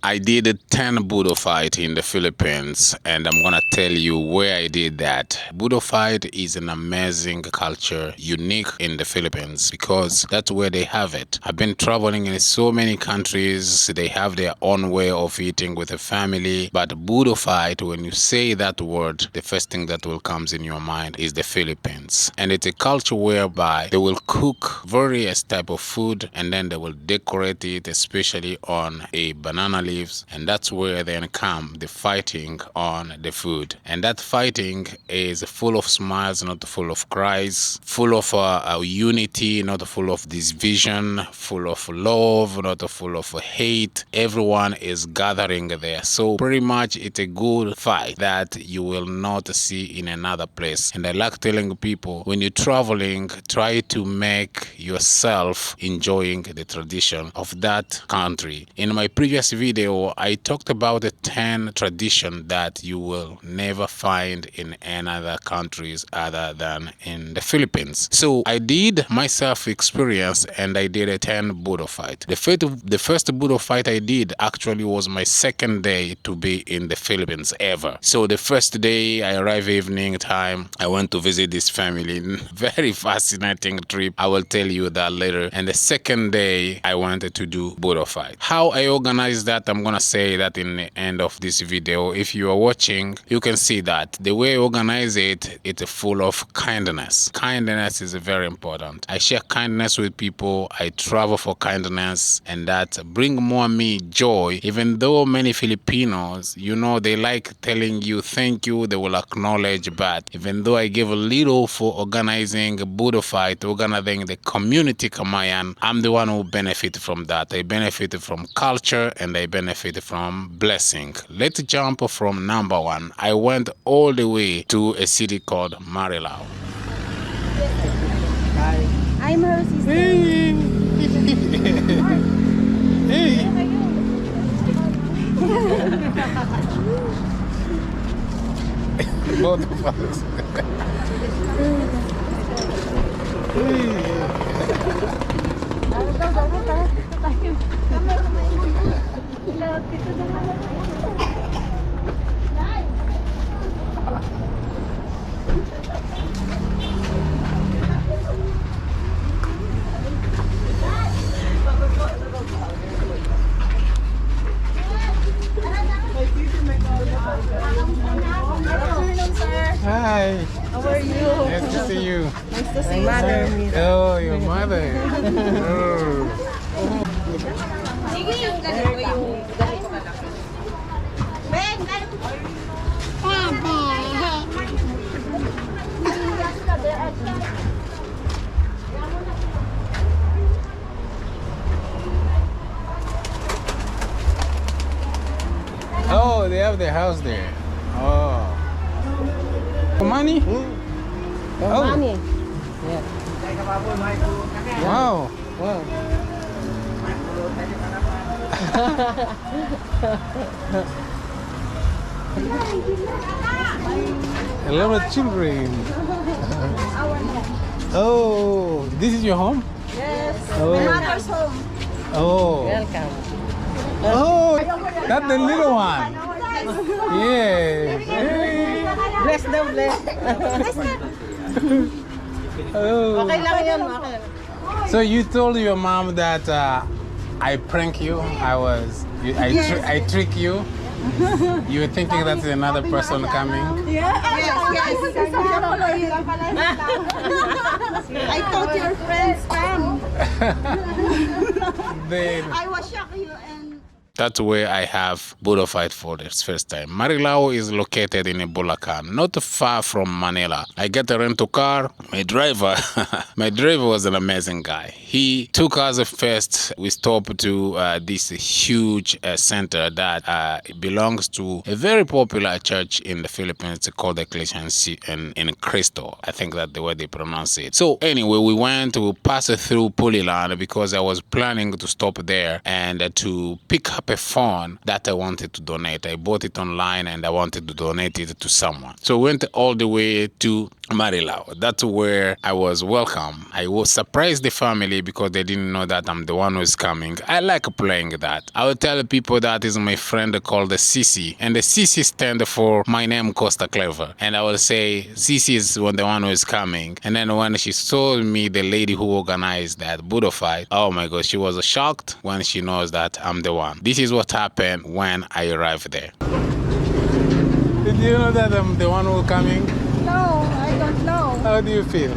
I did a 10 Boodle fight in the Philippines, and I'm gonna tell you where I did that. Boodle fight is an amazing culture, unique in the Philippines, because that's where they have it. I've been traveling in so many countries, they have their own way of eating with a family, but Boodle fight, when you say that word, the first thing that will comes in your mind is the Philippines. And it's a culture whereby they will cook various type of food, and then they will decorate it, especially on a banana leaves, and that's where then come the fighting on the food. And that fighting is full of smiles, not full of cries, full of unity, not full of division, full of love, not full of hate. Everyone is gathering there. So pretty much it's a good fight that you will not see in another place. And I like telling people, when you're traveling, try to make yourself enjoying the tradition of that country. In my previous video, I talked about the 10 tradition that you will never find in any other countries other than in the Philippines. So I did myself experience, and I did a 10 Boodle fight. The first Boodle fight I did actually was my second day to be in the Philippines ever. So the first day I arrived evening time, I went to visit this family. Very fascinating trip. I will tell you that later. And the second day I wanted to do Boodle fight. How I organized that, I'm gonna say that in the end of this video. If you are watching, you can see that the way I organize it, it's full of kindness. Kindness is very important. I share kindness with people. I travel for kindness, and that bring more me joy. Even though many Filipinos, they like telling you thank you, they will acknowledge, but even though I give a little for organizing a Boodle fight, organizing the community Kamayan, I'm the one who benefit from that. I benefit from culture, and I benefit from blessing. Let's jump from number one. I went all the way to a city called Marilao. I'm her sister. Hey. Hey. Both of us. Hi. How are you? Nice to see you. Nice to see you, mother. Oh, your mother. Oh. Oh, they have their house there. Oh. Money? Oh. Money. Yeah. Wow. Wow. A lot of children. Oh, this is your home? Yes. Oh. My mother's home. Oh. Welcome. Oh, that's the little one. Yeah. Hey. Bless them, bless. Oh. Okay lang yan, okay. So you told your mom that I prank you. I trick you. You were thinking that's another person coming. Yes. I thought your friends come. I was shocked you and. That's where I have Boodle fight for the first time. Marilao is located in Bulacan, not far from Manila. I get a rental car. My driver was an amazing guy. He took us first. We stopped to this huge center that belongs to a very popular church in the Philippines called the Relishing in Cristo. I think that's the way they pronounce it. So anyway, we went to pass through Pulilan because I was planning to stop there and to pick up up a phone that I wanted to donate. I bought it online and I wanted to donate it to someone. So I went all the way to Marilao. That's where I was welcome. I was surprised the family because they didn't know that I'm the one who's coming. I like playing that. I will tell people that is my friend called the CC, and the CC stand for my name Costa Clever. And I will say CC is the one who is coming. And then when she told me the lady who organized that BOODLE fight, oh my God, she was shocked when she knows that I'm the one. This is what happened when I arrived there. Did you know that I'm the one who's coming? No, I don't know. How do you feel?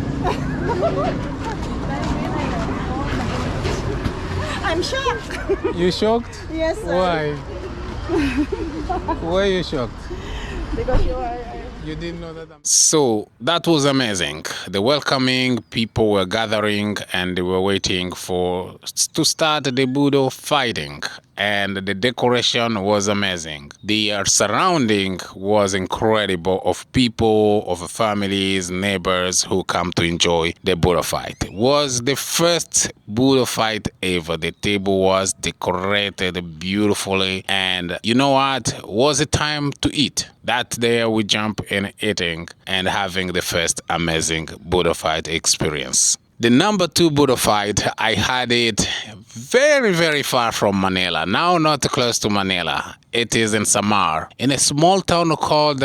I'm shocked. You shocked? Yes, sir. Why? Why are you shocked? Because you are. You didn't know that. So that was amazing. The welcoming, people were gathering and they were waiting to start the BOODLE fighting. And the decoration was amazing. The surrounding was incredible of people, of families, neighbors who come to enjoy the BOODLE fight. It was the first BOODLE fight ever. The table was decorated beautifully. And you know what? It was a time to eat. That day we jump in eating and having the first amazing BOODLE fight experience. The number 2 BOODLE fight, I had it very, very far from Manila. Now not close to Manila. It is in Samar, in a small town called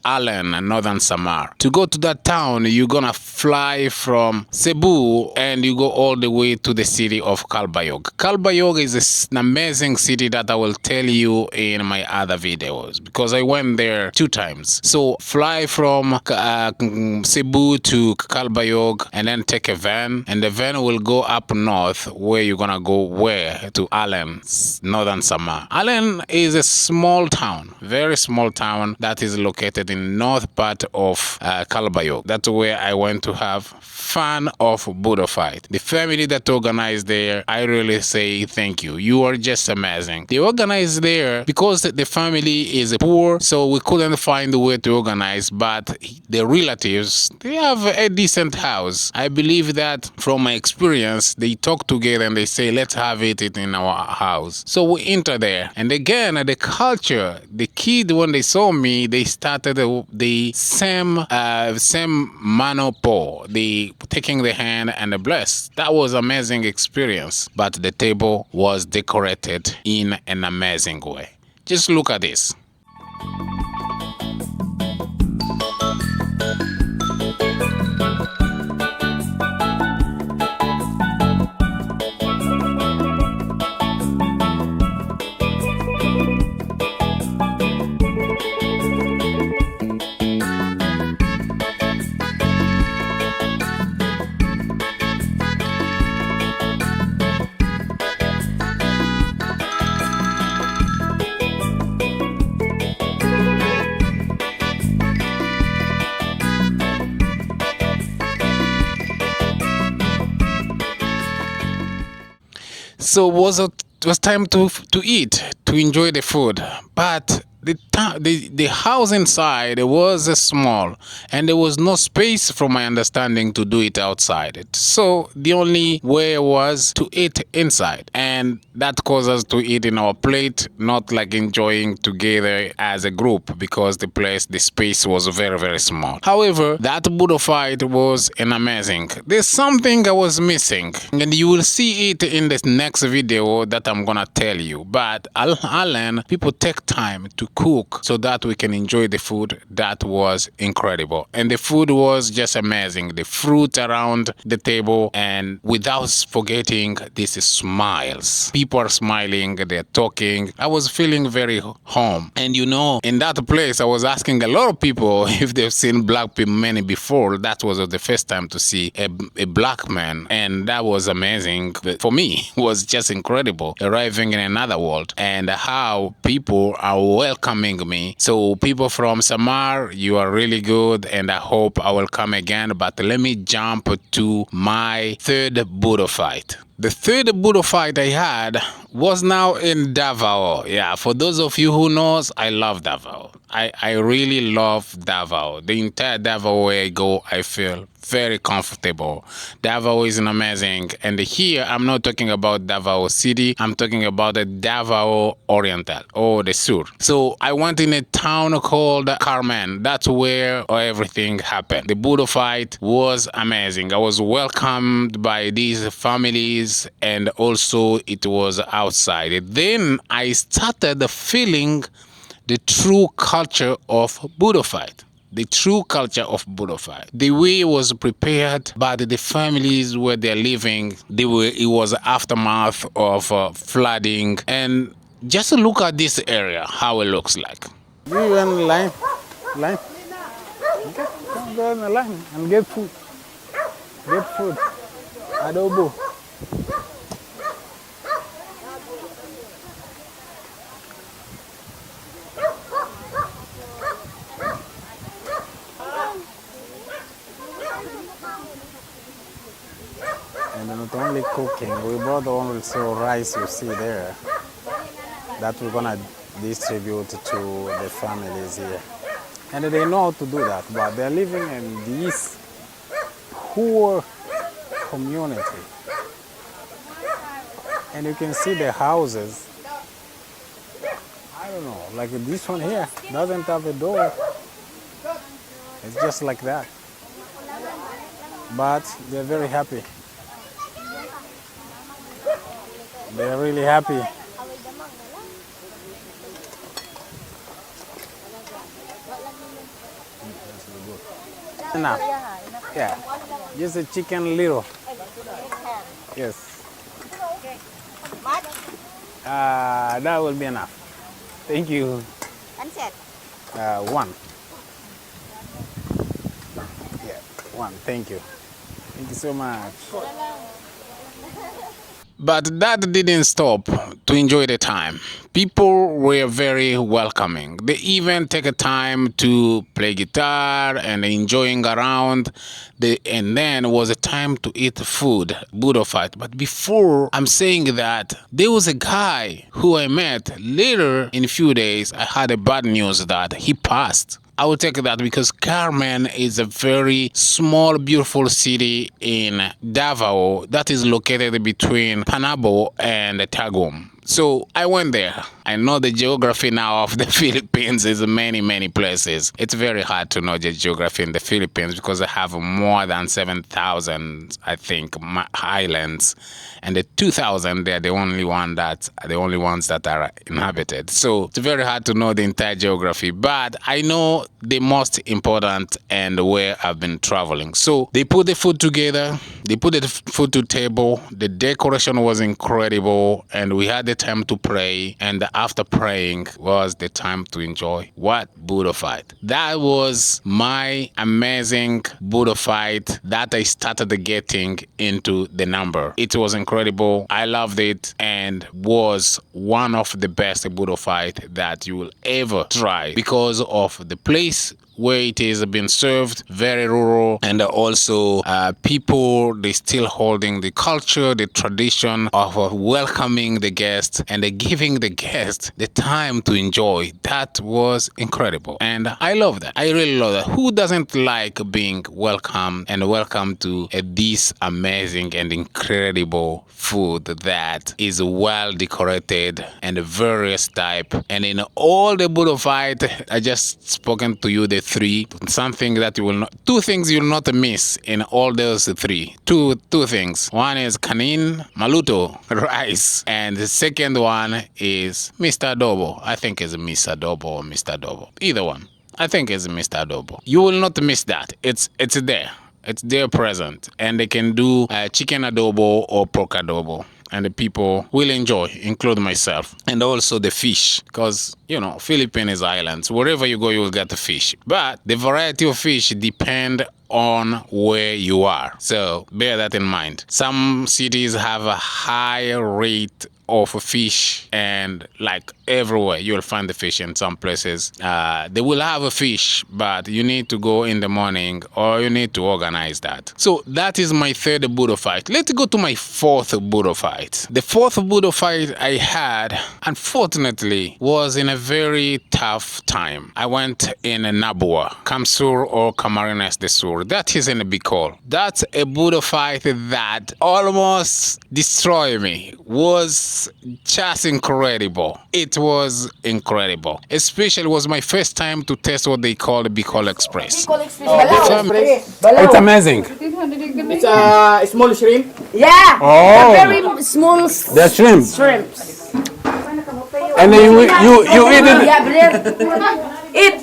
Allen, northern Samar. To go to that town, you're gonna fly from Cebu and you go all the way to the city of Calbayog. Calbayog is an amazing city that I will tell you in my other videos because I went there 2 times. So fly from Cebu to Calbayog and then take a van, and the van will go up north where you're gonna go to Allen, northern Samar. Allen is a small town, very small town that is located in north part of Calbayog. That's where I went to have fun of BOODLE fight. The family that organized there, I really say thank you. You are just amazing. They organized there because the family is poor, so we couldn't find a way to organize, but the relatives, they have a decent house. I believe that from my experience, they talk together and they say, let's have it in our house. So we enter there, and again, the culture, the kid, when they saw me, they started the same mano po, the taking the hand and the bless. That was amazing experience, but the table was decorated in an amazing way. Just look at this. So it was time to eat, to enjoy the food, but the house inside was small and there was no space, from my understanding, to do it outside. So the only way was to eat inside, and that caused us to eat in our plate, not like enjoying together as a group, because the space was very, very small. However, that BOODLE fight was an amazing. There's something I was missing, and you will see it in the next video that I'm gonna tell you. But Allen, people take time to cook so that we can enjoy the food. That was incredible, and the food was just amazing. The fruit around the table, and without forgetting these smiles. People are smiling, they're talking. I was feeling very home. And you know, in that place, I was asking a lot of people if they've seen black men before. That was the first time to see a black man, and that was amazing. For me, it was just incredible, arriving in another world, and how people are welcoming me. So people from Samar, you are really good, and I hope I will come again. But let me jump to my third BOODLE fight. The third boodle fight I had was now in Davao. Yeah, for those of you who knows, I love Davao. I really love Davao. The entire Davao where I go, I feel very comfortable. Davao is an amazing. And here, I'm not talking about Davao City. I'm talking about the Davao Oriental or the Sur. So I went in a town called Carmen. That's where everything happened. The boodle fight was amazing. I was welcomed by these families, and also it was outside. Then I started feeling the true culture of boodle fight. The true culture of boodle fight. The way it was prepared by the families where they're living, it was aftermath of flooding. And just look at this area, how it looks like. You in line? Line? Okay, go in the line and get food. Get food. Adobo. And not only cooking, we brought also rice you see there that we're gonna distribute to the families here. And they know how to do that, but they're living in this poor community. And you can see the houses. I don't know, like this one here doesn't have a door. It's just like that. But they're very happy. They're really happy. Enough. Yeah. Just a chicken little. Yes. That will be enough. Thank you. One set. One. Yeah, one. Thank you. Thank you so much. But that didn't stop to enjoy the time. People were very welcoming. They even take a time to play guitar and enjoying around. And then was a time to eat food, boodle fight. But before I'm saying that, there was a guy who I met later in a few days. I had a bad news that he passed. I will take that because Carmen is a very small, beautiful city in Davao that is located between Panabo and Tagum. So I went there. I know the geography now of the Philippines is many, many places. It's very hard to know the geography in the Philippines because I have more than 7,000, I think, islands, and the 2,000 they're the only ones that are inhabited. So it's very hard to know the entire geography. But I know the most important and where I've been traveling. So they put the food together. They put the food to table. The decoration was incredible, and we had the time to pray. And after praying was the time to enjoy what? Boodle fight. That was my amazing boodle fight that I started getting into the number. It was incredible. I loved it and was one of the best boodle fight that you will ever try because of the place where it is being served, very rural, and also people, they still holding the culture, the tradition of welcoming the guest and giving the guest the time to enjoy. That was incredible, and I love that. I really love that. Who doesn't like being welcome and welcome to this amazing and incredible food that is well decorated and various type? And in all the boodle fight, I just spoken to you the three, something that you will not, two things you'll not miss in all those three. Two things. One is kanin maluto, rice, and the second one is Mr. Adobo. I think it's Mr. Adobo or Mr. Adobo. Either one. I think it's Mr. Adobo. You will not miss that. It's there. It's there present, and they can do chicken adobo or pork adobo, and the people will enjoy, include myself, and also the fish, because Philippines islands, wherever you go you will get the fish, but the variety of fish depend on where you are, so bear that in mind. Some cities have a higher rate of fish, and like everywhere you'll find the fish. In some places they will have a fish, but you need to go in the morning or you need to organize that. So that is my third boodle fight. Let's go to my fourth boodle fight. The fourth boodle fight I had, unfortunately, was in a very tough time. I went in Nabua, Kamsur or Camarines de Sur. That is in Bicol. That's a boodle fight that almost destroyed me. Was just incredible. It was incredible. Especially was my first time to test what they call the Bicol Express. It's amazing. It's a small shrimp. Yeah. Oh. Very small The shrimp. shrimps. And then you eat it. Yeah, eat.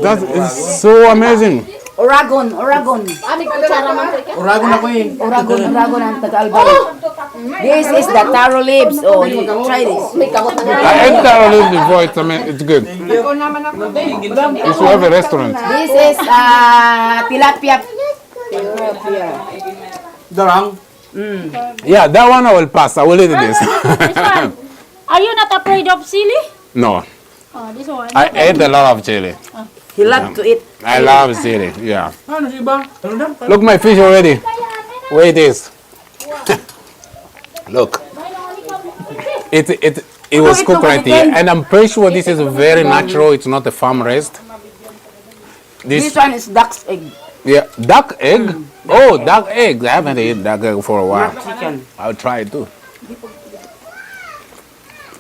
That is so amazing. Oragon. Oragon ako eh. Oragon ang Tagalog. This is the taro leaves. Oh, you try this. I ate taro leaves before. It's good. It's have a restaurant. This is tilapia. Darang. Yeah, that one I will pass. I will eat this. This one. Are you not afraid of chili? No, Oh, this one. I ate a lot of chili. He loves to eat. I love chili. Yeah. Ano si iba? Ano na? Look, my fish already. Where it is? Look. It was cooked right here, and I'm pretty sure this is very natural. It's not a farm raised. This one is duck's egg. Yeah, duck egg. Oh, duck egg. I haven't eaten duck egg for a while. Chicken. I'll try it too.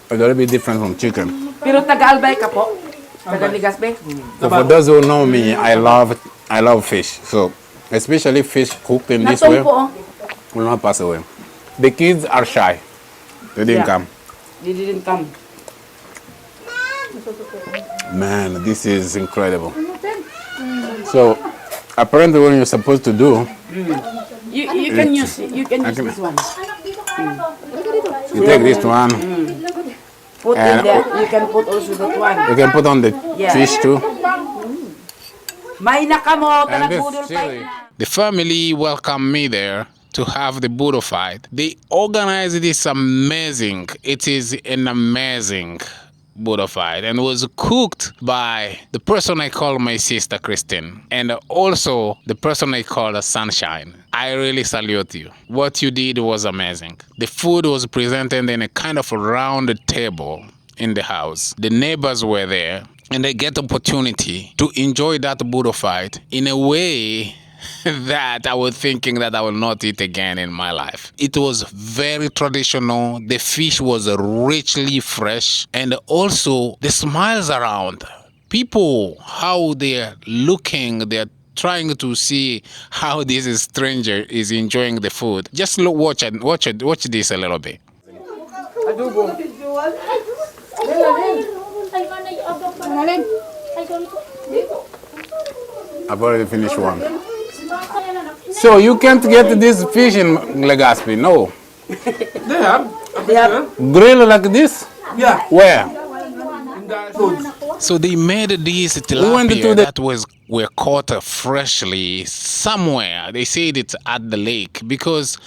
It's a little bit different from chicken. Pero taga-albay ka po? Taga-Ligasbe? So for those who know me, I love fish. So especially fish cooked in this way Natong po. will not pass away. The kids are shy. They didn't Yeah. come. They didn't come. Man, this is incredible. So apparently what you're supposed to do, You can use this one. you take this one, Put And- in there. You can put also that one. you can put on the Yeah. fish too. May nakamo, And this budol chili. fight. The family welcomed me there to have the boodle fight. They organized this amazing, it is an amazing boodle fight, and was cooked by the person I call my sister Christine, and also the person I call Sunshine. I really salute you. What you did was amazing. The food was presented in a kind of round table in the house. The neighbors were there, and they get opportunity to enjoy that boodle fight in a way that I was thinking that I will not eat again in my life. It was very traditional. The fish was richly fresh, and also the smiles around people, how they're looking, they're trying to see how this stranger is enjoying the food. Just look, watch this a little bit. I've already finished one. So you can't get this fish in Legazpi, no? They have. They have Grill like this? Yeah. Where? In the foods. So they made these went to tilapia the- that were caught freshly somewhere. They said it's at the lake because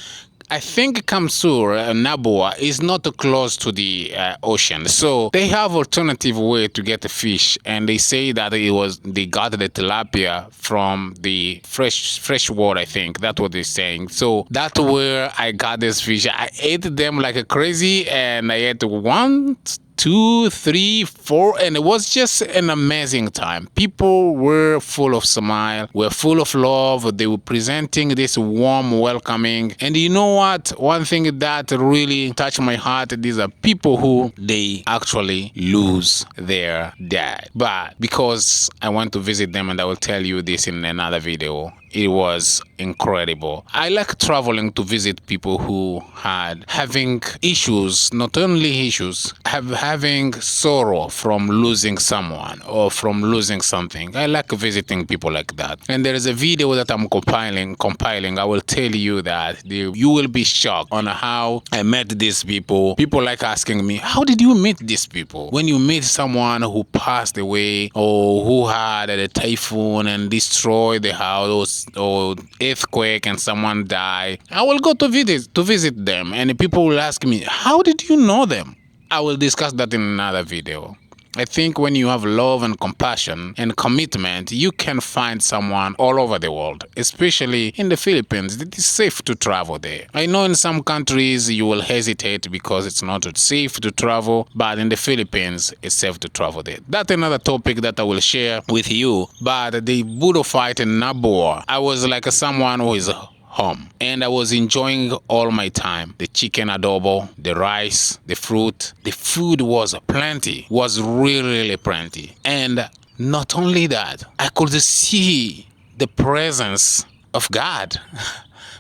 I think Kamsur, Nabua, is not close to the ocean. So they have alternative way to get the fish, and they say that they got the tilapia from the fresh water, I think. That's what they're saying. So that's where I got this fish. I ate them like a crazy, and I ate 1, 2, 3, 4, and it was just an amazing time. People were full of smile, were full of love. They were presenting this warm welcoming. And you know what? One thing that really touched my heart, these are people who they actually lose their dad. But because I want to visit them, and I will tell you this in another video, it was incredible. I like traveling to visit people who having issues, not only issues, having sorrow from losing someone or from losing something. I like visiting people like that. And there is a video that I'm compiling. I will tell you that you will be shocked on how I met these people. People like asking me, how did you meet these people? When you meet someone who passed away or who had a typhoon and destroyed the house, or earthquake and someone die, I will go to visit them, and people will ask me, how did you know them? I will discuss that in another video. I think when you have love and compassion and commitment, you can find someone all over the world, especially in the Philippines. It is safe to travel there. I know in some countries you will hesitate because it's not safe to travel, but in the Philippines, it's safe to travel there. That's another topic that I will share with you. But the BOODLE fight in Nabua, I was like someone who is home, and I was enjoying all my time. The chicken adobo, the rice, the fruit, the food was plenty, was really plenty. And not only that, I could see the presence of God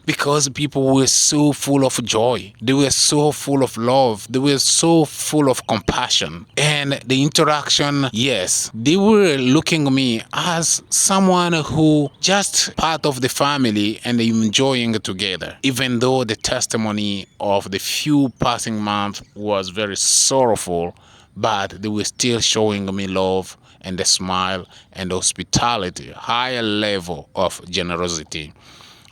because people were so full of joy. They were so full of love. They were so full of compassion. And the interaction, yes, they were looking at me as someone who just part of the family and enjoying together. Even though the testimony of the few passing months was very sorrowful, but they were still showing me love and a smile and hospitality, higher level of generosity.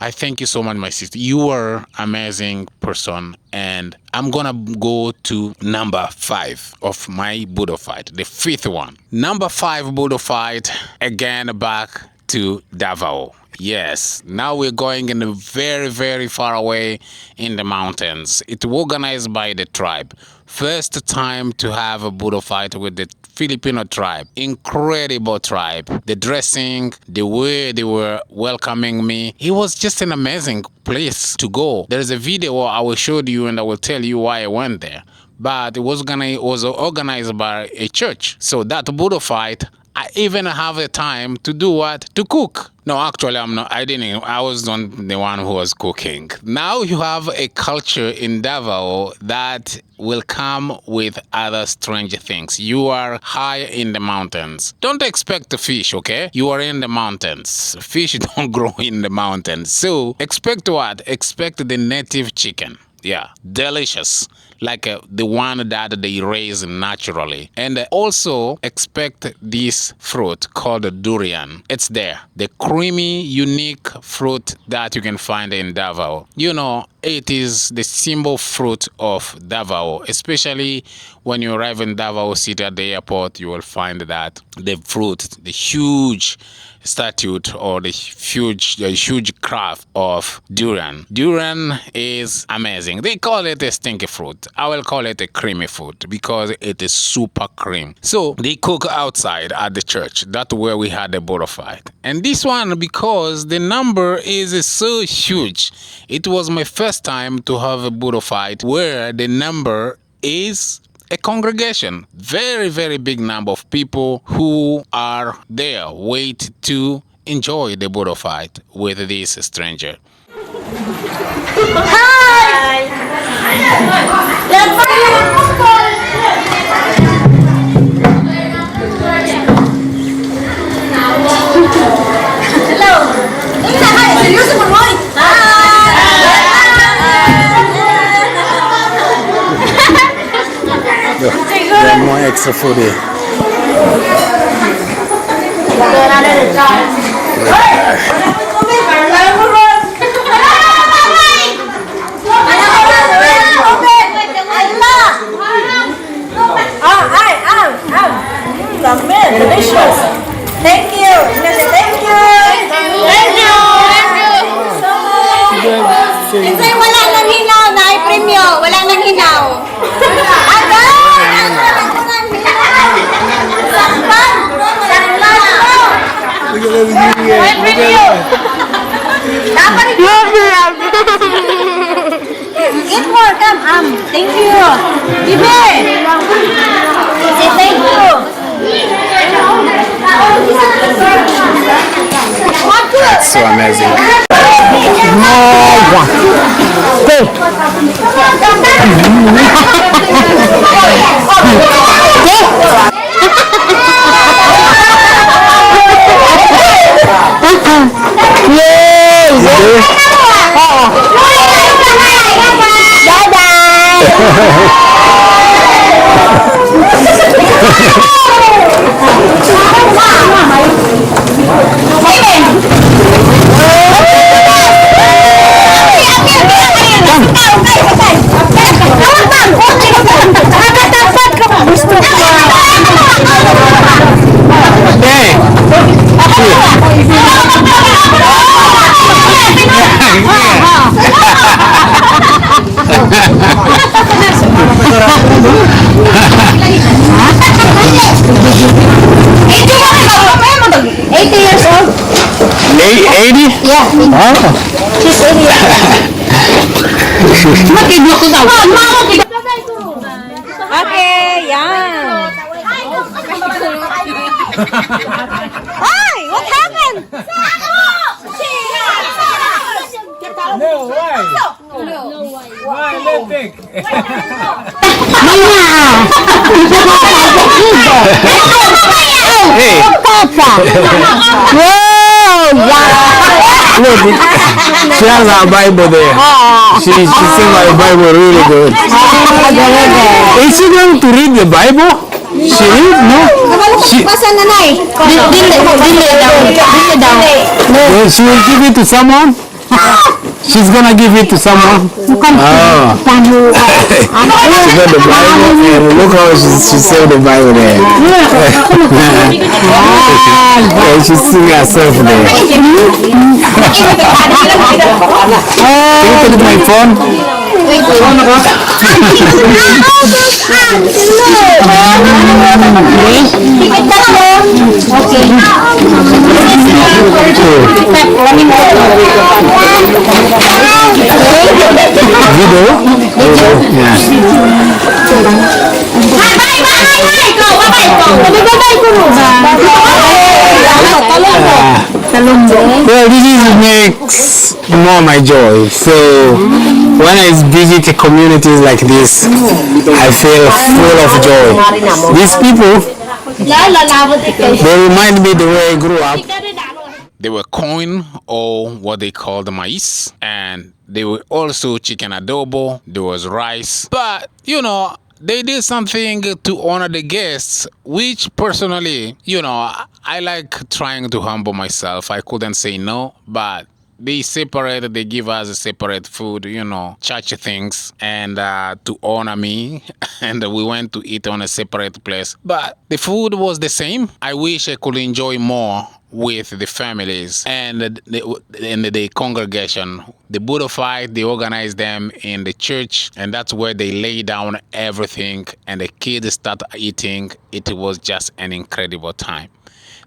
I thank you so much, my sister. You are amazing person, and I'm gonna go to number 5 of my BOODLE fight, the 5th one. Number 5 BOODLE fight, again back to Davao. Yes, now we're going in a very far away in the mountains. It's organized by the tribe. First time to have a BOODLE fight with the Filipino tribe. Incredible tribe. The dressing, the way they were welcoming me. It was just an amazing place to go. There's a video I will show you and I will tell you why I went there. But it was organized by a church. So that BOODLE fight, I even have the time to do what? To cook. No, actually, I'm not. I was not the one who was cooking. Now you have a culture in Davao that will come with other strange things. You are high in the mountains. Don't expect the fish, okay? You are in the mountains. Fish don't grow in the mountains. So expect what? Expect the native chicken. Yeah, delicious. Like the one that they raise naturally. And also expect this fruit called durian. It's there. The creamy, unique fruit that you can find in Davao. You know, it is the symbol fruit of Davao. Especially when you arrive in Davao City at the airport, you will find that the fruit, the huge statue or the huge craft of durian. Durian is amazing. They call it a stinky fruit. I will call it a creamy fruit because it is super cream. So they cook outside at the church. That's where we had the BOODLE fight. And this one, because the number is so huge. It was my first time to have a BOODLE fight where the number is a congregation, very big number of people who are there, wait to enjoy the BOODLE fight with this stranger. Hi! Hello! Hi! Seryoso mo, Roy? More extra food here. Delicious. Thank you. Thank you. Thank you! Kasi wala nang hinaw na i-premyo. Wala nang hinaw. Eat more, come, thank you. Bibi! Say thank you. That's so amazing. Okay, yan. Ay, what happened? No, why? Why? Let's think. Hey. Look, she has her Bible there. She sings my Bible really good. Is she going to read the Bible? She read? No. Basa na na eh. Dili daw. Well, she will give it to someone? She's gonna give it to someone? Oh. She got the Bible and look how she saved the Bible there. Yeah, she sing herself there. Can you take my phone? Video? Yeah. Well, this makes more my joy. So when I visit communities like this, I feel full of joy. These people, they remind me the way I grew up. They were corn, or what they call the maize, and they were also chicken adobo. There was rice, but they did something to honor the guests, which personally, I like trying to humble myself. I couldn't say no, but they separated, they give us a separate food, church things, and to honor me. And we went to eat on a separate place. But the food was the same. I wish I could enjoy more with the families and the congregation. The BOODLE fight, they organize them in the church, and that's where they lay down everything, and the kids start eating. It was just an incredible time.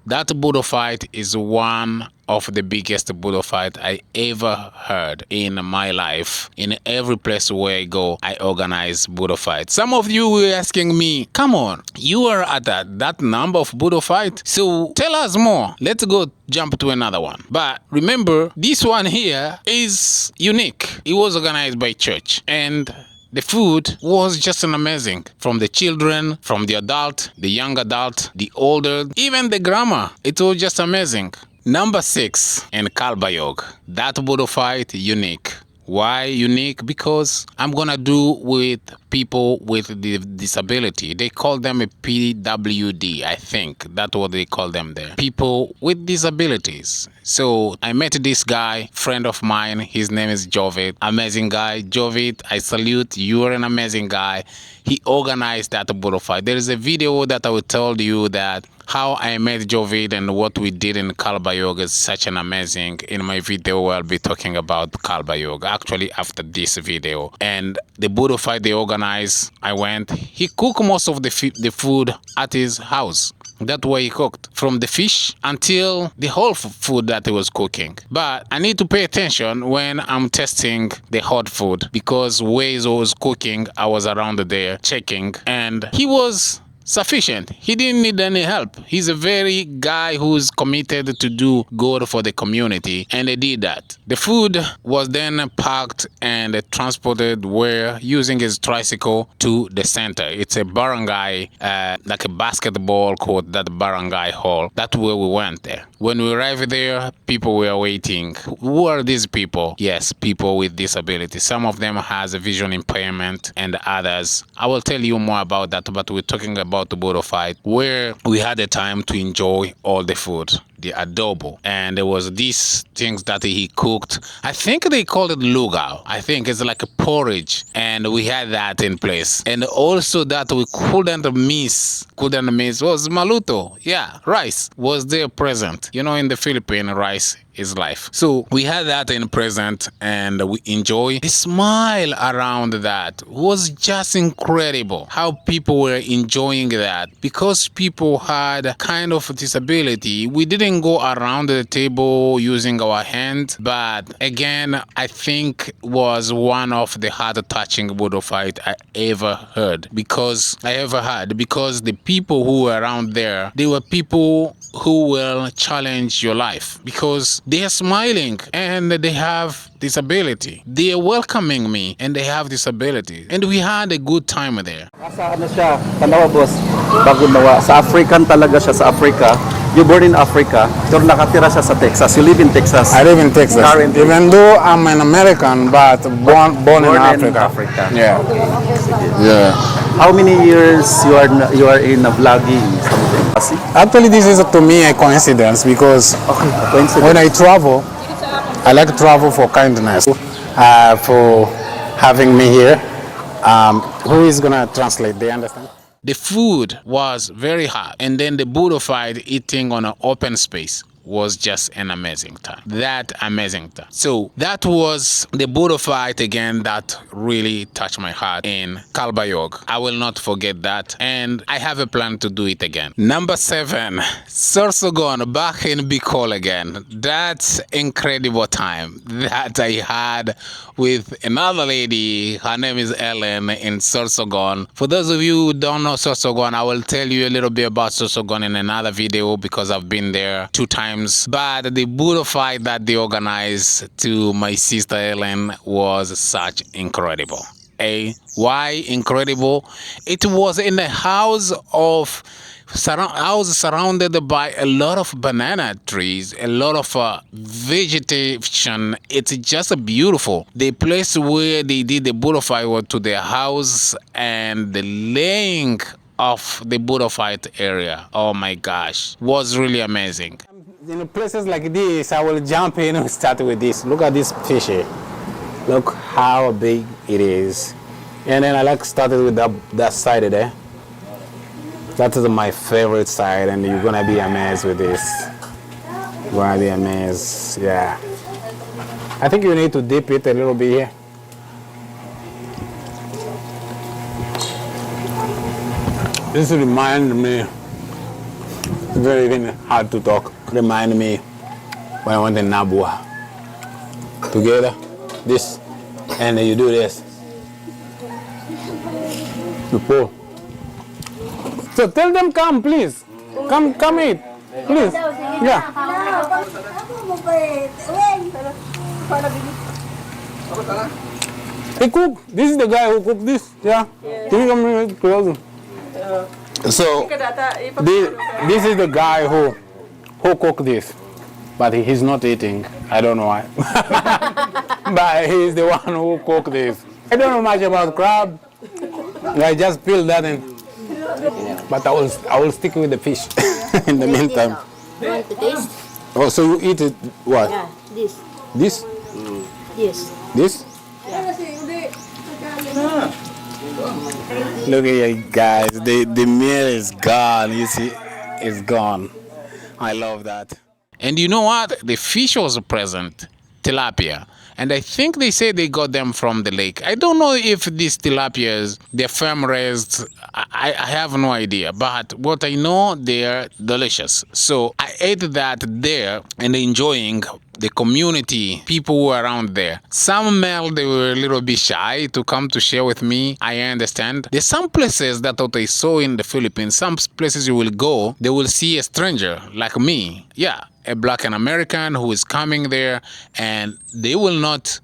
That BOODLE fight is one of the biggest BOODLE fight I ever heard in my life. In every place where I go, I organize BOODLE fight. Some of you were asking me, come on, you are at that number of BOODLE fight, so tell us more. Let's go jump to another one. But remember, this one here is unique. It was organized by church, and the food was just an amazing. From the children, from the adult, the young adult, the older, even the grandma. It was just amazing. Number 6 in Calbayog. That BOODLE fight, unique. Why unique? Because I'm gonna do with people with the disability. They call them a PWD, I think. That's what they call them there. People with disabilities. So I met this guy, friend of mine. His name is Jovid. Amazing guy. Jovid, I salute. You are an amazing guy. He organized that BOODLE fight. There is a video that I will tell you that how I met Jovid and what we did in Calbayog is such an amazing. In my video, I'll be talking about Calbayog, actually after this video. And the BOODLE fight they organized, I went. He cooked most of the food at his house. That's why he cooked, from the fish until the whole food that he was cooking. But I need to pay attention when I'm testing the hot food, because where he was cooking, I was around there checking, and he was sufficient. He didn't need any help. He's a very guy who's committed to do good for the community, and they did that. The food was then packed and transported where using his tricycle to the center. It's a barangay, like a basketball court, that barangay hall. That's where we went there. When we arrived there, people were waiting. Who are these people? Yes, people with disabilities. Some of them has a vision impairment, and others. I will tell you more about that, but we're talking about the BOODLE fight, where we had the time to enjoy all the food, the adobo, and there was these things that he cooked. I think they called it lugao. I think it's like a porridge, and we had that in place. And also that we couldn't miss was maluto. Yeah, rice was there present. In the Philippines, rice is life. So we had that in present, and we enjoy. The smile around that was just incredible. How people were enjoying that, because people had a kind of disability. We didn't didn't go around the table using our hands, but again, I think was one of the heart-touching boodle fight I ever had because the people who were around there, they were people who will challenge your life because they are smiling and they have disability. They are welcoming me and they have disability. And we had a good time there. Sa ano siya, tanawa boss, bago nawa. Sa African talaga siya, sa Africa. You born in Africa, pero nakatira siya sa Texas. You live in Texas. I live in Texas. Currently. Even though I'm an American, but born in Africa. Yeah. Yeah. How many years you are in vlogging something? Actually, this is to me a coincidence because Okay, coincidence. when I travel, I like to travel for kindness. For having me here. Who is gonna translate? They understand? The food was very hot, and then the boodle fight eating on an open space was just an amazing time. So that was the boodle fight again that really touched my heart in Calbayog. I will not forget that, and I have a plan to do it again. Number 7, Sorsogon, back in Bicol again. That's incredible time that I had with another lady. Her name is Ellen in Sorsogon. For those of you who don't know Sorsogon, I will tell you a little bit about Sorsogon in another video because I've been there 2 times. But the boodle fight that they organized to my sister Ellen was such incredible. Why incredible? It was in a house surrounded by a lot of banana trees, a lot of vegetation. It's just beautiful. The place where they did the boodle fight was to their house, and the laying of the boodle fight area, oh my gosh, was really amazing. In places like this, I will jump in and start with this. Look at this fish here. Look how big it is. And then I like started with that side there. That is my favorite side, and you're gonna be amazed with this. You're gonna be amazed, yeah. I think you need to dip it a little bit here. This reminds me, very even hard to talk. Remind me when I went in Nabua. Together, this, and then you do this. You pull. So tell them come, please. Come eat, please. Yeah. He cook. This is the guy who cooked this. Yeah. Can you come here closer? So this is the guy who cooked this, but he's not eating. I don't know why. But he's the one who cooked this. I don't know much about crab. I just peeled that in. But I will stick with the fish in the meantime. You want to taste? Oh, so you eat it what? Yeah, this. This? Yes. This? Look at you guys. The meal is gone. You see, it's gone. I love that. And you know what? The fish was present, tilapia. And I think they say they got them from the lake. I don't know if these tilapias, they're farm raised. I have no idea. But what I know, they're delicious. So I ate that there and enjoying the community, people who were around there. Some male, they were a little bit shy to come to share with me. I understand. There's some places that what I saw in the Philippines, some places you will go, they will see a stranger like me. Yeah, a black and American who is coming there, and they will not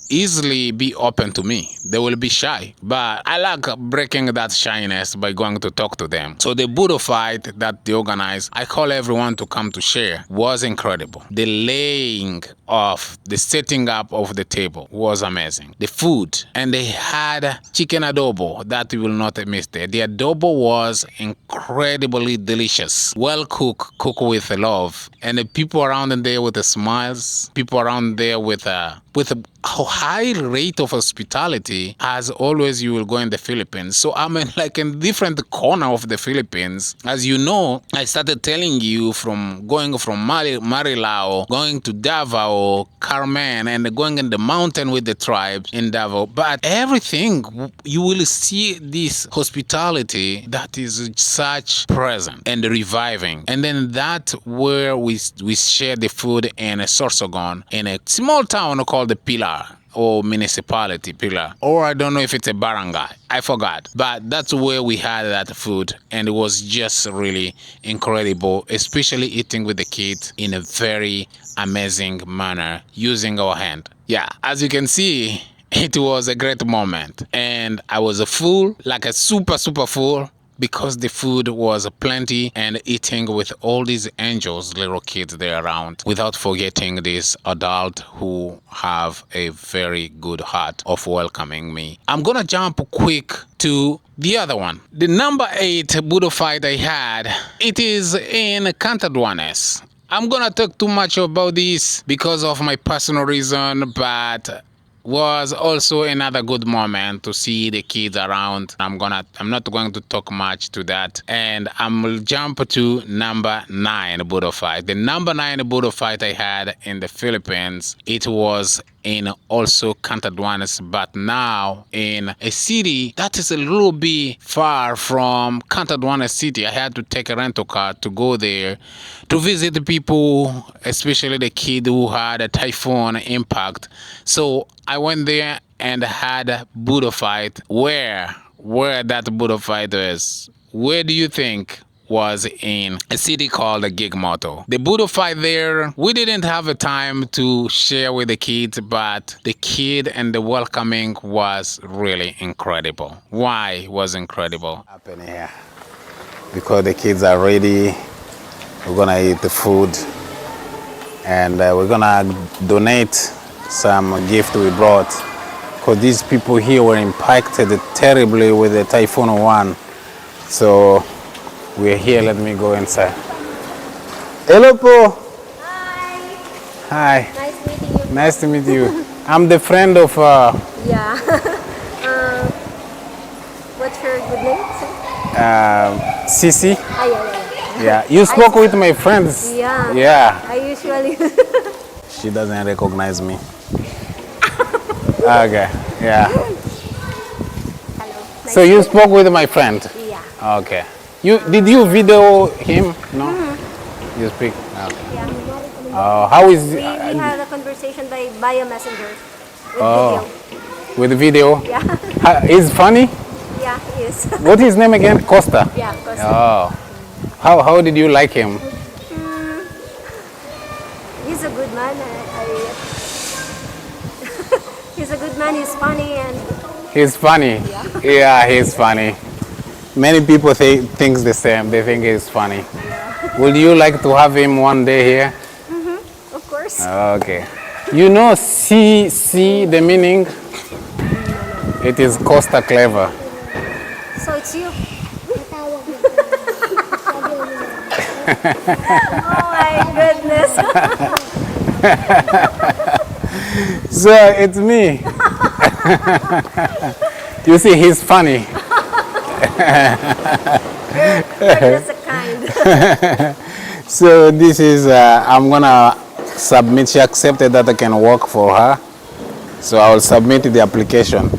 easily be open to me. They will be shy. But I like breaking that shyness by going to talk to them. So the boodle fight that they organized, I call everyone to come to share, was incredible. The laying of the setting up of the table was amazing. The food, and they had chicken adobo that you will not miss there. The adobo was incredibly delicious. Well cooked with love. And the people around there with the smiles, people around there with with a high rate of hospitality as always you will go in the Philippines. So I'm in like in different corner of the Philippines. As you know, I started telling you from going from Marilao, going to Davao, Carmen, and going in the mountain with the tribes in Davao. But everything, you will see this hospitality that is such present and reviving. And then that where we share the food in a Sorsogon, in a small town called the Pilar, or municipality Pilar, or I don't know if it's a barangay, I forgot, but that's where we had that food, and it was just really incredible, especially eating with the kids in a very amazing manner using our hand. Yeah, as you can see, it was a great moment, and I was a full, like a super full, because the food was plenty, and eating with all these angels, little kids there around, without forgetting this adult who have a very good heart of welcoming me. I'm gonna jump quick to the other one. The number 8 Boodle fight I had, it is in Cantaduanes. I'm gonna talk too much about this because of my personal reason, but was also another good moment to see the kids around. I'm not going to talk much to that, and I'm jump to number 9 Boodle fight. The number 9 Boodle fight I had in the Philippines, it was in also Cantaduanes, but now in a city that is a little bit far from Cantaduanes city. I had to take a rental car to go there to visit the people, especially the kid who had a typhoon impact. So I went there and had a Boodle fight. Where that Boodle fight was? Where do you think? Was in a city called Gigmoto. The Boodle fight there, we didn't have a time to share with the kids, but the kid and the welcoming was really incredible. Why was incredible? Happening here because the kids are ready. We're gonna eat the food, and we're gonna donate some gift we brought, because these people here were impacted terribly with the Typhoon 1. So we're here. Let me go inside. Hello, Po. Hi. Nice meeting you. Nice to meet you. I'm the friend of. Yeah. What's your good name? Sisi. Yeah. Yeah. You spoke with my friends. Yeah. Yeah. I usually. She doesn't recognize me. Okay. Yeah. Hello. Nice So you spoke with my friend. Yeah. Okay. Did you video him? No. You speak. Okay. Yeah. How is? We had a conversation via messenger with Oh. video. With video? Yeah. He's funny. Yeah, he is. What's his name again? Costa. Yeah, of course. Oh. How did you like him? He's a good man. He's a good man. He's funny and. He's funny. Yeah, he's funny. Many people thinks the same. They think he's funny. Yeah. Would you like to have him one day here? Of course. Okay. You know C the meaning? It is Costa Clever. So it's you. Oh my goodness. So it's me. You see, he's funny. You're just a kind. So this is, I'm gonna submit, she accepted that I can work for her. So I will submit the application.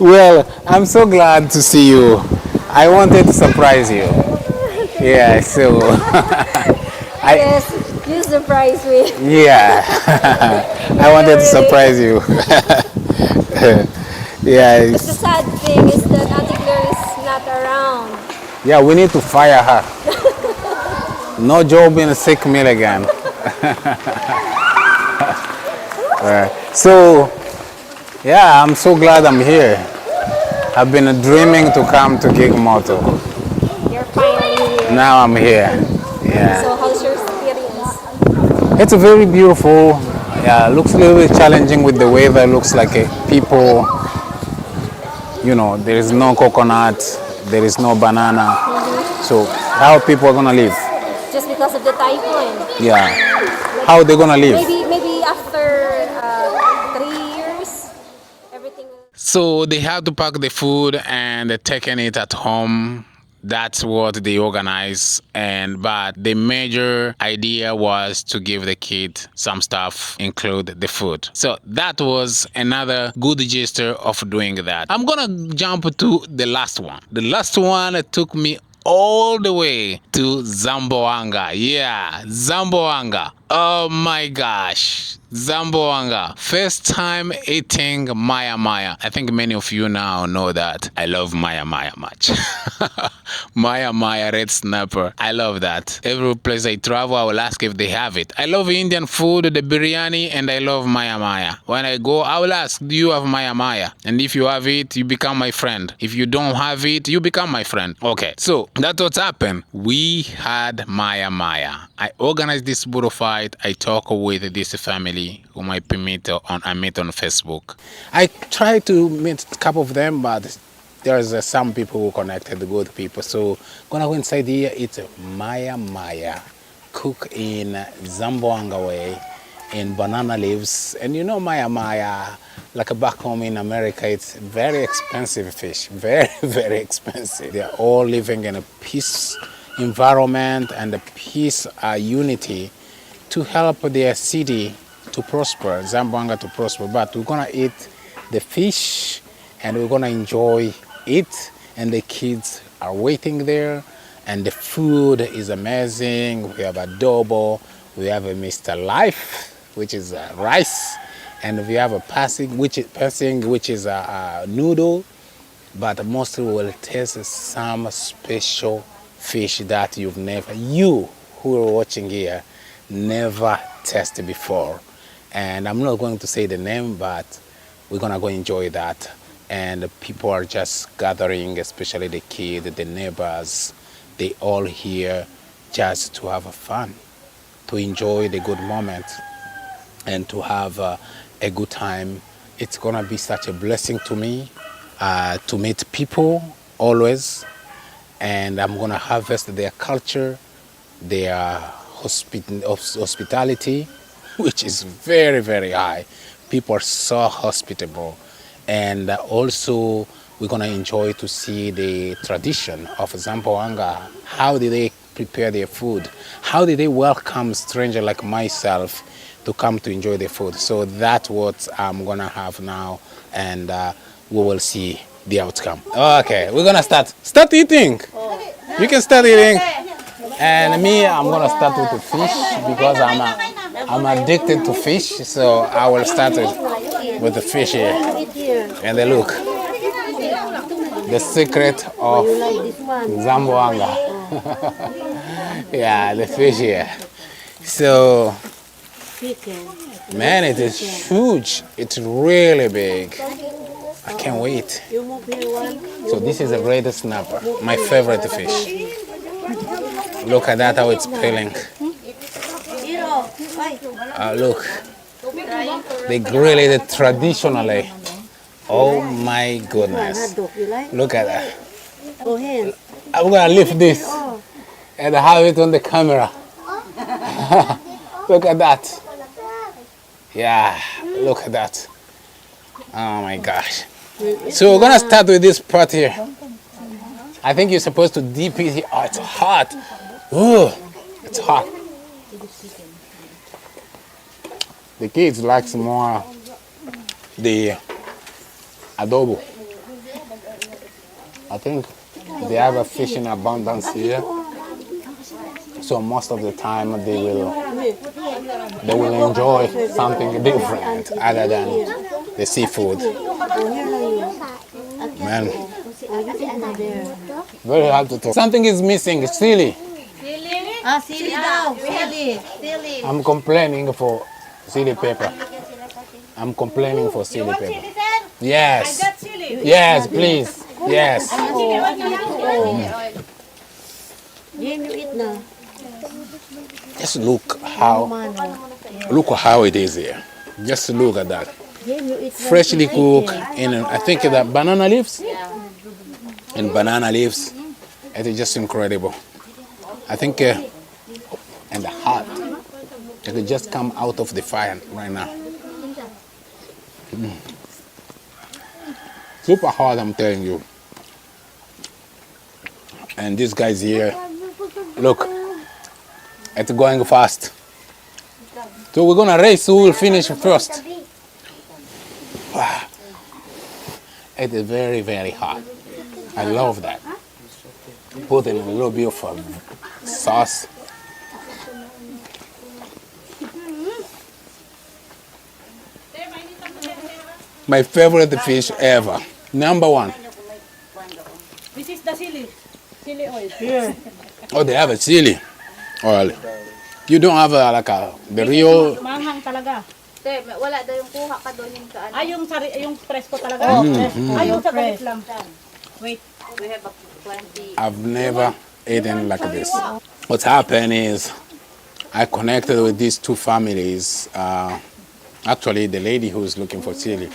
Well, I'm so glad to see you. I wanted to surprise you. Yeah, so. Yes, you surprised me. Yeah. I wanted to surprise you. Yeah. But the sad thing is that Auntie Claire is not around. Yeah, we need to fire her. No job in a sick meal again. So, yeah, I'm so glad I'm here. I've been dreaming to come to Gigmoto. You're finally here. Now I'm here. Yeah. So how's your experience? It's very beautiful. Yeah, looks a little bit challenging with the weather. Looks like people, you know, there is no coconut, there is no banana. So how people are gonna live? Just because of the typhoon. Yeah. How they gonna live? Maybe after 3 years, everything. So they have to pack the food and they're taking it at home. That's what they organize. But the major idea was to give the kid some stuff, include the food. So that was another good gesture of doing that. I'm gonna jump to the last one. The last one took me all the way to Zamboanga. Yeah, Zamboanga. Oh my gosh. Zamboanga. First time eating Maya Maya. I think many of you now know that I love Maya Maya much. Maya Maya red snapper. I love that. Every place I travel, I will ask if they have it. I love Indian food, the biryani, and I love Maya Maya. When I go, I will ask, do you have Maya Maya? And if you have it, you become my friend. If you don't have it, you become my friend. Okay, so that's what happened. We had Maya Maya. I organized this BOODLE fight. I talk with this family whom I met on Facebook. I tried to meet a couple of them, but there's some people who connected, good people. So gonna go inside here. It's Maya Maya, cook in Zamboanga way, in banana leaves. And you know Maya Maya, like back home in America, it's very expensive fish, very, very expensive. They're all living in a peace environment and a peace unity to help their city to prosper, Zamboanga to prosper. But we're gonna eat the fish and we're gonna enjoy it, and the kids are waiting there, and the food is amazing. We have adobo, we have a Mr. Life, which is rice, and we have a passing, which is a noodle, but mostly we'll taste some special fish that you who are watching here never tasted before. And I'm not going to say the name, but we're gonna go enjoy that. And people are just gathering, especially the kids, the neighbors. They all here just to have fun, to enjoy the good moment, and to have a good time. It's gonna be such a blessing to me to meet people always, and I'm gonna harvest their culture, their hospitality, which is very, very high. People are so hospitable. And also, we're going to enjoy to see the tradition of Zamboanga. How did they prepare their food? How did they welcome a stranger like myself to come to enjoy their food? So that's what I'm going to have now, and we will see the outcome. Okay, we're going to start eating. You can start eating. And me, I'm going to start with the fish because I'm addicted to fish. So I will start with the fish here. And then look, the secret of Zamboanga. Yeah, the fish here. So, man, it is huge. It's really big. I can't wait. So this is a red snapper, my favorite fish. Look at that, how it's peeling. Look, they grill it traditionally. Oh my goodness. Look at that. I'm gonna lift this and have it on the camera. Look at that. Yeah, look at that. Oh my gosh. So we're gonna start with this part here. I think you're supposed to dip it here. Oh, it's hot. Ooh, it's hot. The kids like more the adobo. I think they have a fish in abundance here, so most of the time they will enjoy something different other than the seafood. Man, very hard to talk. Something is missing. Silly. Sili daw. Sili. I'm complaining for chili pepper. I'm complaining for chili pepper. Yes. Yes, please. Yes. Just look how it is here. Just look at that. Freshly cooked in, I think, the banana leaves. And banana leaves. It is just incredible. I think and hot. It could just come out of the fire right now. Super hot, I'm telling you. And this guy's here. Look, it's going fast. So we're gonna race who will finish first. Wow. It is very, very hot. I love that. Put in a little bit of sauce. My favorite fish ever. Number one. This is the chili oil. Oh, they have a chili oil. You don't have the real. Manghang talaga. Te, wala daw yung kuha ka doon yung kaan. Ay, yung presko talaga. Ay, yung sa galit lang. Wait. We have a plenty. I've never eaten like this. What's happened is I connected with these two families. Actually, the lady who's looking for chili.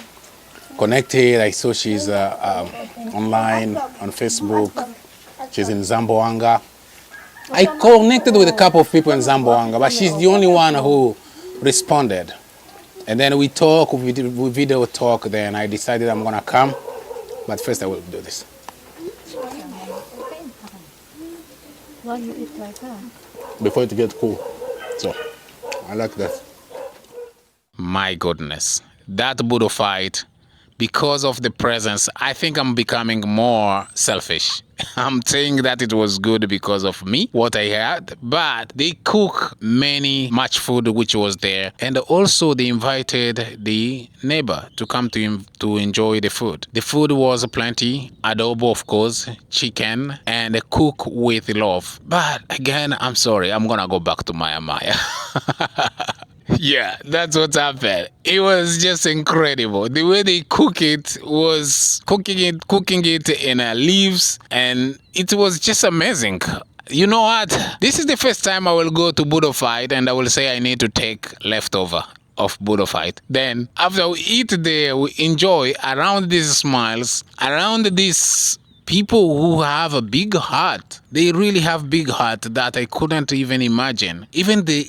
Connected, I saw she's online on Facebook. She's in Zamboanga. I connected with a couple of people in Zamboanga, but she's the only one who responded. And then we talk, we video talk, then I decided I'm gonna come. But first I will do this. Why you eat like that? Before it gets cool. So, I like that. My goodness, that Boodle fight, because of the presence, I think I'm becoming more selfish. I'm saying that it was good because of me, what I had, but they cook much food which was there, and also they invited the neighbor to come to enjoy the food. The food was plenty, adobo of course, chicken, and cook with love. But again, I'm sorry, I'm gonna go back to Maya. Yeah, that's what happened. It was just incredible. The way they cook it was cooking it in leaves, and it was just amazing. You know what? This is the first time I will go to Boodle fight, and I will say I need to take leftover of Boodle fight. Then after we eat there, we enjoy around these smiles, around these people who have a big heart. They really have big heart that I couldn't even imagine. Even the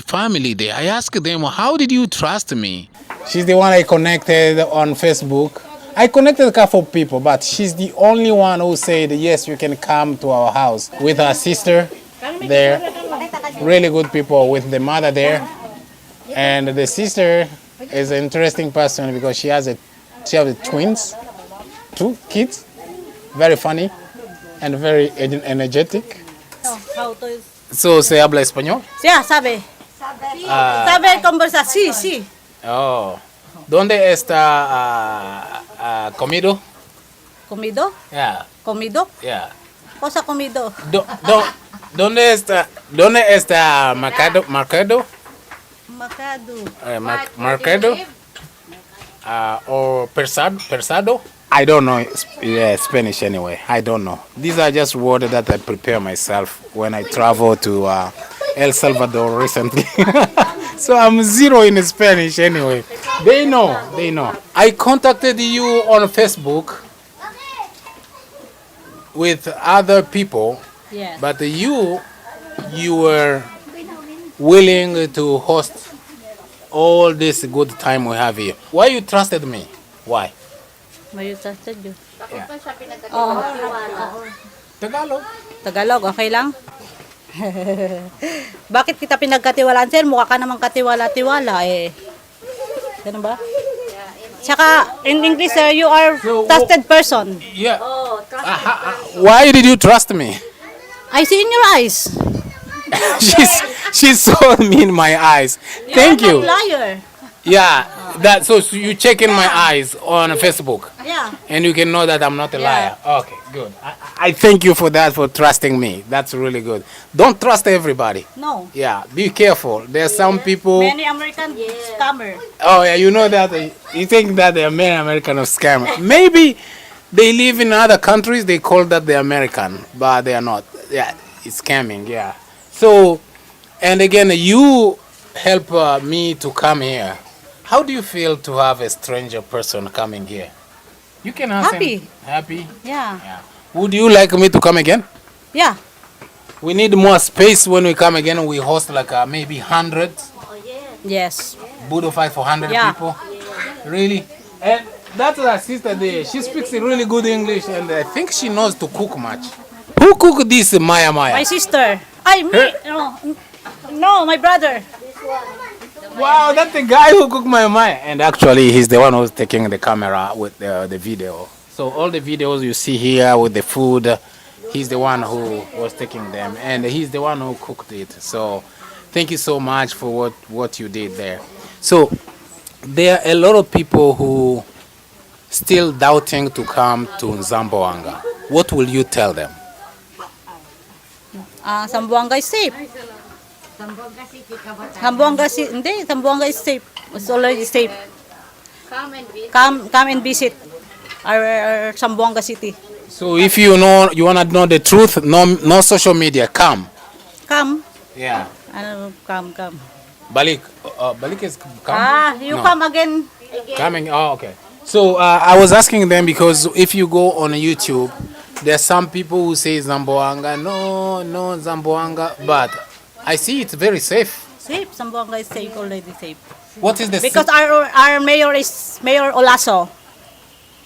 family there, I asked them, how did you trust me? She's the one I connected on Facebook. I connected a couple of people, but she's the only one who said, yes, you can come to our house with her sister there. Really good people with the mother there. And the sister is an interesting person because she has twins, 2 kids. Very funny and very energetic. How to... So, ¿se habla español? Siya, sabe. Sabe conversa, sí. Oh. ¿Dónde está comido? Comido? Yeah. Comido? Yeah. Cosa comido? ¿Dónde está Mercado? Macado. Mercado? Or Persado? I don't know Spanish anyway. I don't know. These are just words that I prepare myself when I travel to El Salvador recently. So I'm zero in Spanish anyway. They know. I contacted you on Facebook with other people, Yes. but you were willing to host all this good time we have here. Why you trusted me? Why? May you trusted you. Tagalog. Tagalog, okay lang? Bakit kita pinagkatiwalaan, sir? Mukha ka namang katiwala-tiwala eh. Ganun ba? Tsaka, in English, sir, you are trusted person. Yeah. Why did you trust me? I see in your eyes. She saw me in my eyes. Thank you. You're not liar. Yeah. So you check in my eyes on Facebook. Yeah. And you can know that I'm not a liar. Okay, good. I thank you for that, for trusting me. That's really good. Don't trust everybody. No. Yeah, be careful. There's some people. Many American scammer. Oh yeah, you know that. You think that they're many American scammer. Maybe they live in other countries. They call that the American, but they are not. Yeah, it's scamming. Yeah. So, and again, you help me to come here. How do you feel to have a stranger person coming here? You can ask Happy. him. Happy? Yeah. Yeah. Would you like me to come again? Yeah. We need more space when we come again. We host like maybe 100 Yes. Boodle fight for 100 Yeah. people. Really? And that's our sister there. She speaks really good English and I think she knows to cook much. Who cooked this Maya My Maya? sister. I me. No, my brother. Wow, that's the guy who cooked Maya Maya. And actually, he's the one who's taking the camera with the video. So all the videos you see here with the food, he's the one who was taking them. And he's the one who cooked it. So thank you so much for what you did there. So there are a lot of people who still doubting to come to Zamboanga. What will you tell them? Zamboanga is safe. Zamboanga is safe. It's already safe. Come and visit our Zamboanga city. So if you wanna know the truth, no social media. Come. Come. Yeah. Come. Balik. Balik is come. You No. come again. Coming. Oh, okay. So I was asking them because if you go on YouTube, there are some people who say Zamboanga, no Zamboanga, but I see it's very safe. Safe. Zamboanga is safe. Already safe. What is the Because our mayor is Mayor Olaso.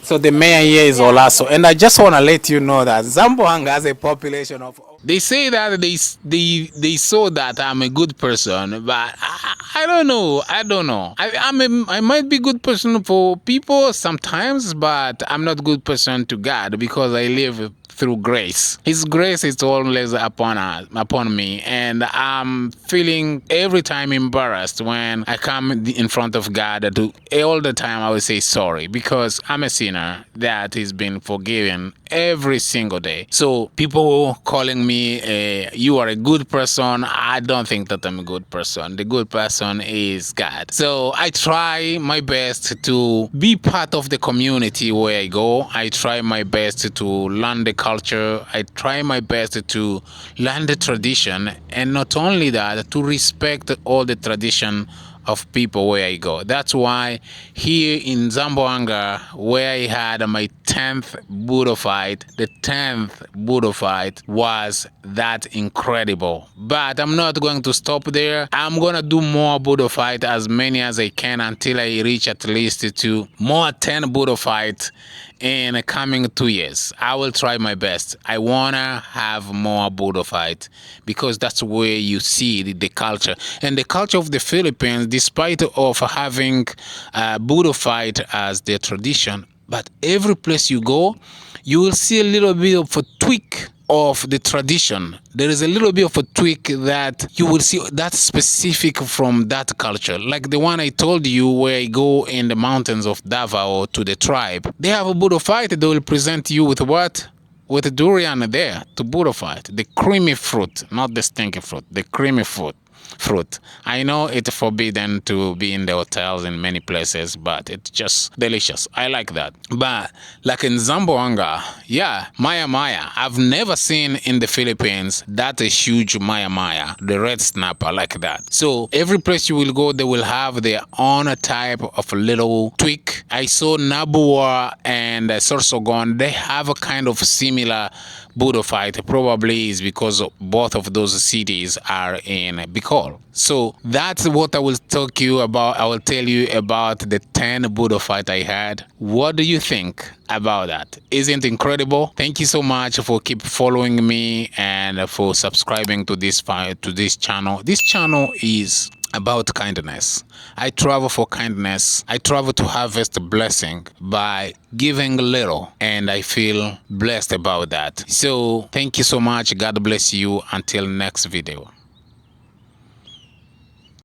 So the mayor here is Olaso, and I just want to let you know that Zamboanga has a population of. They say that they saw that I'm a good person, but I don't know. I might be good person for people sometimes, but I'm not good person to God because I live through grace. His grace is always upon me, and I'm feeling every time embarrassed when I come in front of God. All the time I will say sorry because I'm a sinner that is been forgiven every single day. So people calling me, you are a good person. I don't think that I'm a good person. The good person is God. So I try my best to be part of the community where I go. I try my best to learn the culture. I try my best to learn the tradition, and not only that, to respect all the tradition of people where I go. That's why here in Zamboanga, where I had my 10th Boodle fight, the 10th Boodle fight was that incredible. But I'm not going to stop there. I'm going to do more Boodle fight, as many as I can, until I reach at least to more 10 Boodle fights in the coming 2 years. I will try my best. I want to have more Boodle fight because that's where you see the culture. And the culture of the Philippines, despite of having Boodle fight as their tradition, but every place you go, you will see a little bit of a tweak of the tradition. There is a little bit of a tweak that you will see that's specific from that culture. Like the one I told you where I go in the mountains of Davao to the tribe. They have a Boodle fight. They will present you with what? With durian there to Boodle fight. The creamy fruit, not the stinky fruit. The creamy fruit. I know it's forbidden to be in the hotels in many places, but it's just delicious. I like that. But like in Zamboanga, yeah, Maya Maya. I've never seen in the Philippines that a huge Maya Maya, the red snapper like that. So every place you will go, they will have their own type of little tweak. I saw Nabua and Sorsogon. They have a kind of similar Boodle fight. Probably is because both of those cities are in Bicol. So that's what I will talk you about. I will tell you about the 10 Boodle fight I had. What do you think about that? Isn't it incredible? Thank you so much for keep following me and for subscribing to this channel. This channel is about kindness. I travel for kindness. I travel to harvest a blessing by giving a little, and I feel blessed about that. So thank you so much. God bless you. Until next video.